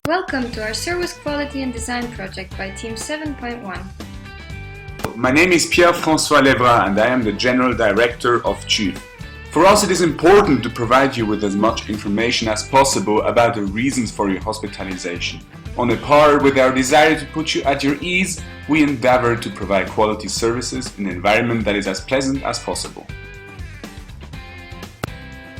Welcome to our Service Quality and Design project by Team 7.1. My name is Pierre-François Levra and I am the General Director of CHUV. For us it is important to provide you with as much information as possible about the reasons for your hospitalization. On a par with our desire to put you at your ease, we endeavor to provide quality services in an environment that is as pleasant as possible.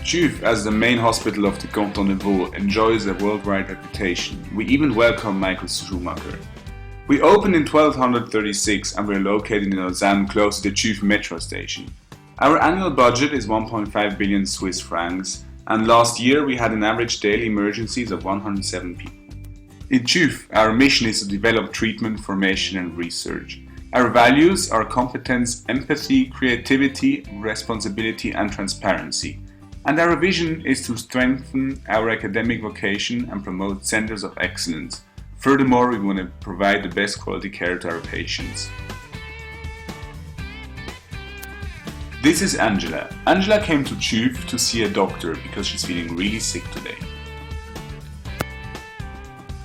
CHUV, as the main hospital of the Canton de Vaud, enjoys a worldwide reputation. We even welcome Michael Schumacher. We opened in 1236 and we're located in Lausanne, close to the CHUV metro station. Our annual budget is 1.5 billion Swiss francs, and last year we had an average daily emergencies of 107 people. In CHUV, our mission is to develop treatment, formation and research. Our values are competence, empathy, creativity, responsibility and transparency. And our vision is to strengthen our academic vocation and promote centers of excellence. Furthermore, we want to provide the best quality care to our patients. This is Angela. Angela came to CHUV to see a doctor because she's feeling really sick today.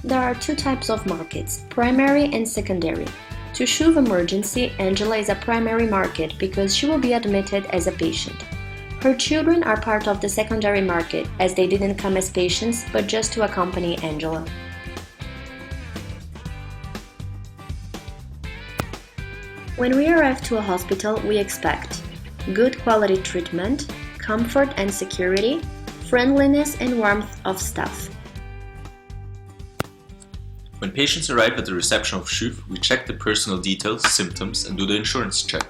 There are two types of markets, primary and secondary. To CHUV Emergency, Angela is a primary market because she will be admitted as a patient. Her children are part of the secondary market as they didn't come as patients but just to accompany Angela. When we arrive to a hospital, we expect good quality treatment, comfort and security, friendliness and warmth of staff. When patients arrive at the reception of CHUV, we check the personal details, symptoms and do the insurance check.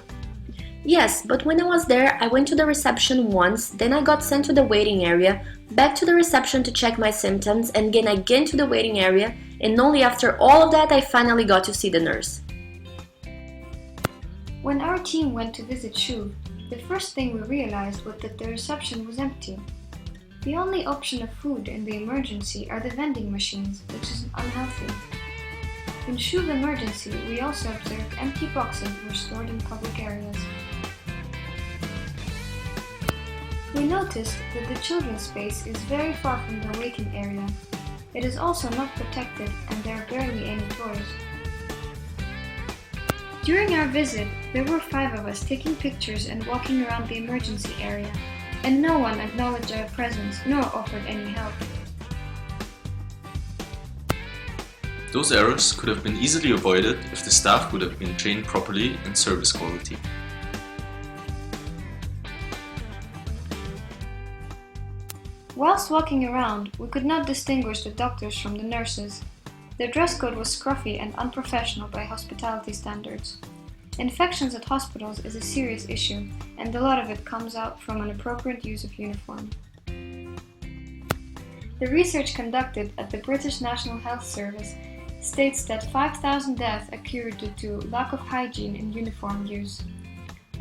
Yes, but when I was there, I went to the reception once, then I got sent to the waiting area, back to the reception to check my symptoms, and then again to the waiting area, and only after all of that I finally got to see the nurse. When our team went to visit CHUV, the first thing we realized was that the reception was empty. The only option of food in the emergency are the vending machines, which is unhealthy. In CHUV Emergency, we also observed empty boxes were stored in public areas. We noticed that the children's space is very far from the waiting area. It is also not protected and there are barely any toys. During our visit, there were 5 of us taking pictures and walking around the emergency area, and no one acknowledged our presence nor offered any help. Those errors could have been easily avoided if the staff would have been trained properly in service quality. Whilst walking around, we could not distinguish the doctors from the nurses. Their dress code was scruffy and unprofessional by hospitality standards. Infections at hospitals is a serious issue, and a lot of it comes out from inappropriate use of uniform. The research conducted at the British National Health Service states that 5,000 deaths occurred due to lack of hygiene in uniform use.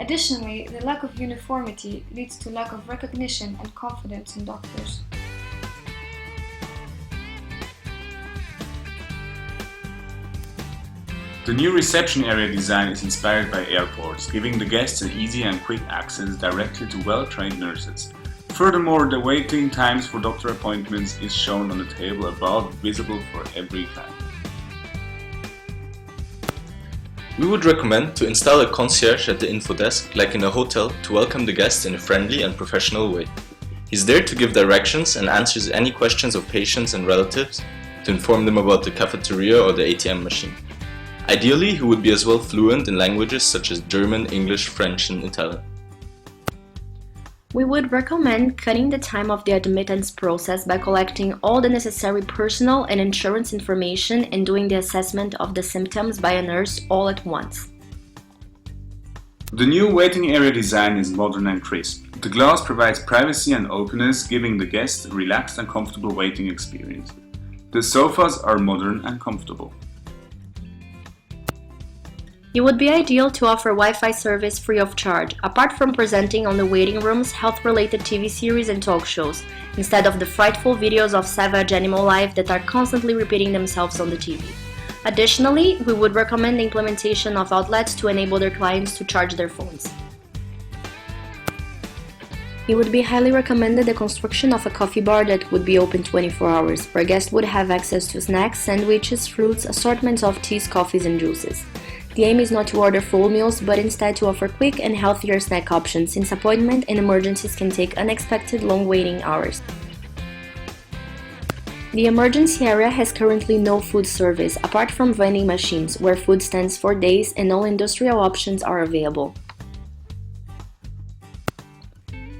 Additionally, the lack of uniformity leads to lack of recognition and confidence in doctors. The new reception area design is inspired by airports, giving the guests an easy and quick access directly to well-trained nurses. Furthermore, the waiting times for doctor appointments is shown on the table above, visible for every client. We would recommend to install a concierge at the info desk, like in a hotel, to welcome the guests in a friendly and professional way. He's there to give directions and answers any questions of patients and relatives, to inform them about the cafeteria or the ATM machine. Ideally, he would be as well fluent in languages such as German, English, French and Italian. We would recommend cutting the time of the admittance process by collecting all the necessary personal and insurance information and doing the assessment of the symptoms by a nurse all at once. The new waiting area design is modern and crisp. The glass provides privacy and openness, giving the guests a relaxed and comfortable waiting experience. The sofas are modern and comfortable. It would be ideal to offer Wi-Fi service free of charge, apart from presenting on the waiting rooms health-related TV series and talk shows, instead of the frightful videos of savage animal life that are constantly repeating themselves on the TV. Additionally, we would recommend the implementation of outlets to enable their clients to charge their phones. It would be highly recommended the construction of a coffee bar that would be open 24 hours, where guests would have access to snacks, sandwiches, fruits, assortments of teas, coffees, and juices. The aim is not to order full meals, but instead to offer quick and healthier snack options, since appointment and emergencies can take unexpected long waiting hours. The emergency area has currently no food service, apart from vending machines, where food stands for days and all industrial options are available.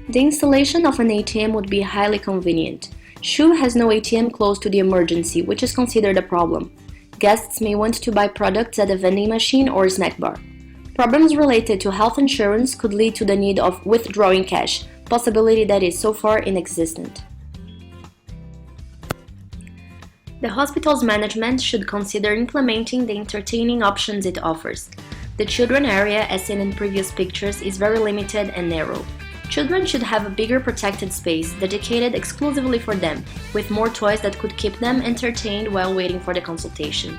The installation of an ATM would be highly convenient. CHUV has no ATM close to the emergency, which is considered a problem. Guests may want to buy products at a vending machine or snack bar. Problems related to health insurance could lead to the need of withdrawing cash, possibility that is so far inexistent. The hospital's management should consider implementing the entertaining options it offers. The children area, as seen in previous pictures, is very limited and narrow. Children should have a bigger protected space dedicated exclusively for them, with more toys that could keep them entertained while waiting for the consultation.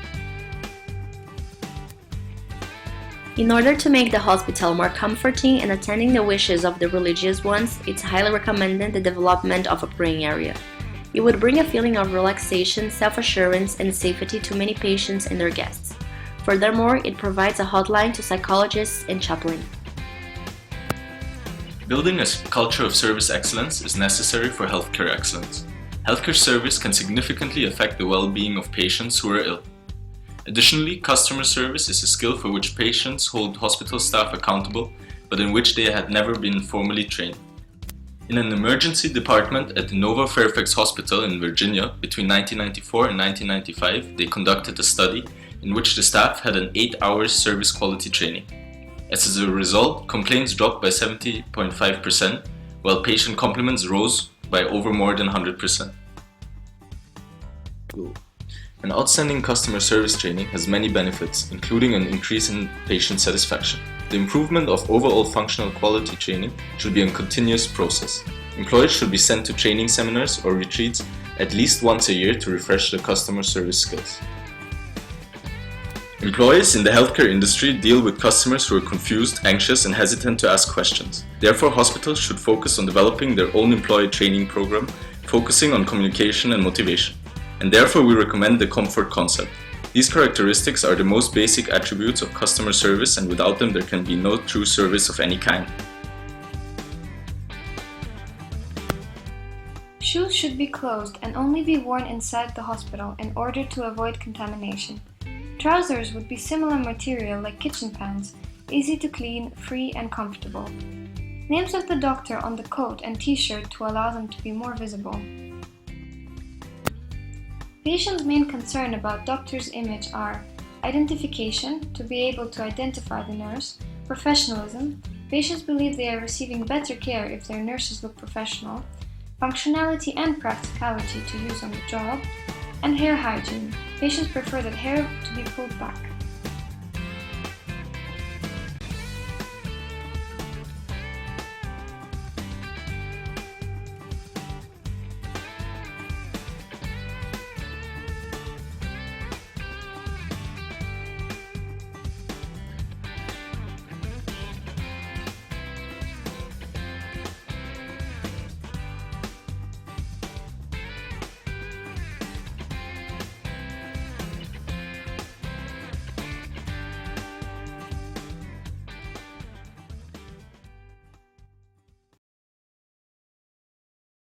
In order to make the hospital more comforting and attending the wishes of the religious ones, it's highly recommended the development of a praying area. It would bring a feeling of relaxation, self-assurance, and safety to many patients and their guests. Furthermore, it provides a hotline to psychologists and chaplains. Building a culture of service excellence is necessary for healthcare excellence. Healthcare service can significantly affect the well-being of patients who are ill. Additionally, customer service is a skill for which patients hold hospital staff accountable, but in which they had never been formally trained. In an emergency department at the Nova Fairfax Hospital in Virginia between 1994 and 1995, they conducted a study in which the staff had an 8-hour service quality training. As a result, complaints dropped by 70.5%, while patient compliments rose by over more than 100%. An outstanding customer service training has many benefits, including an increase in patient satisfaction. The improvement of overall functional quality training should be a continuous process. Employees should be sent to training seminars or retreats at least once a year to refresh their customer service skills. Employees in the healthcare industry deal with customers who are confused, anxious, and hesitant to ask questions. Therefore, hospitals should focus on developing their own employee training program, focusing on communication and motivation. And therefore, we recommend the comfort concept. These characteristics are the most basic attributes of customer service, and without them there can be no true service of any kind. Shoes should be closed and only be worn inside the hospital in order to avoid contamination. Trousers would be similar material like kitchen pants, easy to clean, free and comfortable. Names of the doctor on the coat and t-shirt to allow them to be more visible. Patients' main concern about doctor's image are identification, to be able to identify the nurse, professionalism, patients believe they are receiving better care if their nurses look professional, functionality and practicality to use on the job, and hair hygiene. Patients prefer that hair to be pulled back.